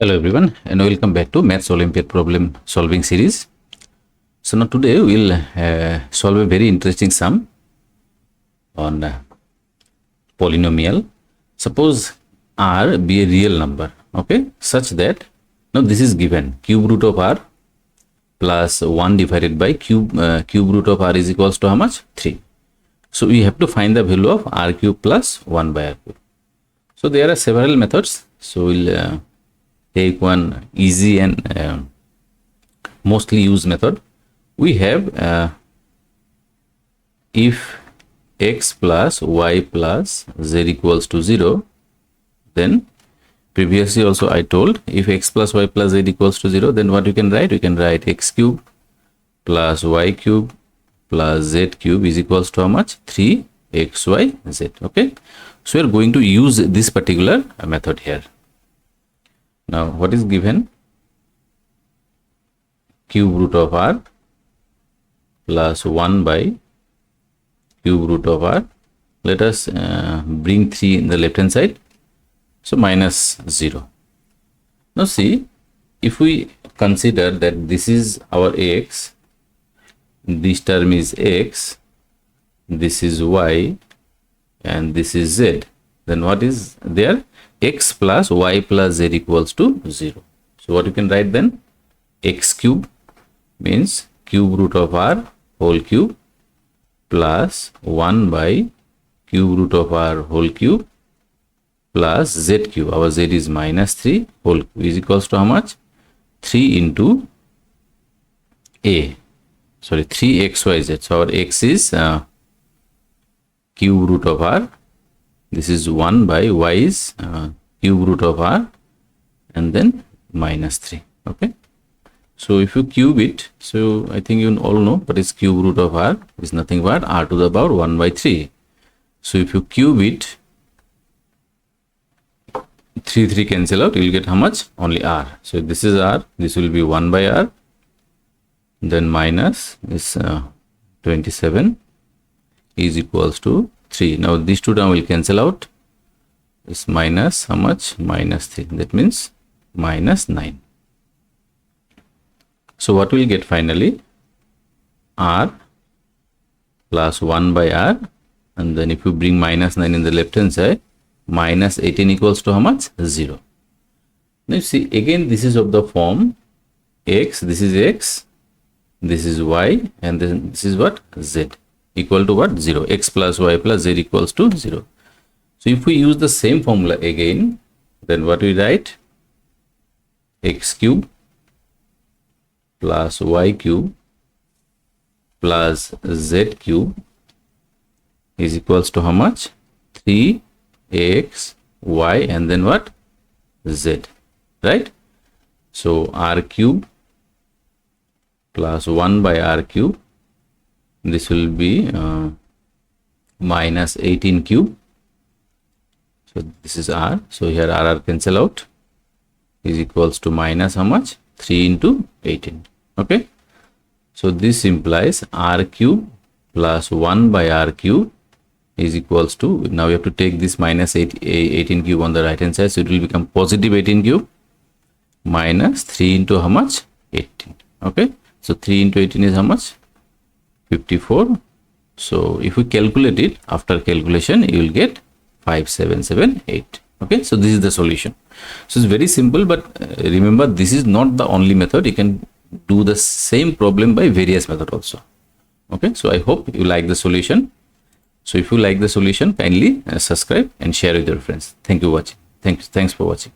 Hello everyone and welcome back to Maths Olympiad problem solving series. So now today we will solve a very interesting sum on polynomial. Suppose r be a real number, okay, such that now this is given cube root of r plus 1 divided by cube root of r is equals to how much? 3. So we have to find the value of r cube plus 1 by r cube. So there are several methods. So we'll take one easy and mostly used method. We have if x plus y plus z equals to 0, then previously also I told if x plus y plus z equals to 0, then what you can write? You can write x cube plus y cube plus z cube is equals to how much? 3xyz. Okay, so we are going to use this particular method here. Now what is given? Cube root of r plus 1 by cube root of r. Let us bring 3 in the left hand side, so minus 0. Now see, if we consider that this is our x, this term is x, this is y, and this is z, then what is there? X plus y plus z equals to 0. So what you can write then? X cube means cube root of r whole cube plus 1 by cube root of r whole cube plus z cube. Our z is minus 3 whole cube is equals to how much? 3 into 3xyz. So our x is cube root of r. This is 1 by y is cube root of r and then minus 3. Okay, so if you cube it, so I think you all know what is cube root of r is nothing but r to the power 1 by 3. So if you cube it, 3 cancel out, you will get how much? Only r. So this is r, this will be 1 by r, then minus is 27 is equals to 3. Now these two terms will cancel out. It's minus how much? Minus 3. That means minus 9. So what we'll get finally? R plus 1 by r, and then if you bring minus 9 in the left hand side, minus 18 equals to how much? 0. Now you see again this is of the form x, this is x, this is y, and then this is what? Z. Equal to what? 0. X plus y plus z equals to 0. So if we use the same formula again, then what we write? X cube plus y cube plus z cube is equals to how much? 3x y and then what? Z, right? So r cube plus 1 by r cube, this will be minus 18 cube. So this is r. So here r cancel out is equals to minus how much? 3 into 18. Okay. So this implies r cube plus 1 by r cube is equals to, now we have to take this minus 18 cube on the right hand side. So it will become positive 18 cube minus 3 into how much? 18. Okay. So 3 into 18 is how much? 54. So if we calculate it, after calculation you will get 5778. Okay, so this is the solution. So it's very simple, but remember this is not the only method. You can do the same problem by various method also. Okay, so I hope you like the solution. So if you like the solution, kindly subscribe and share with your friends. Thank you for watching. Thanks for watching.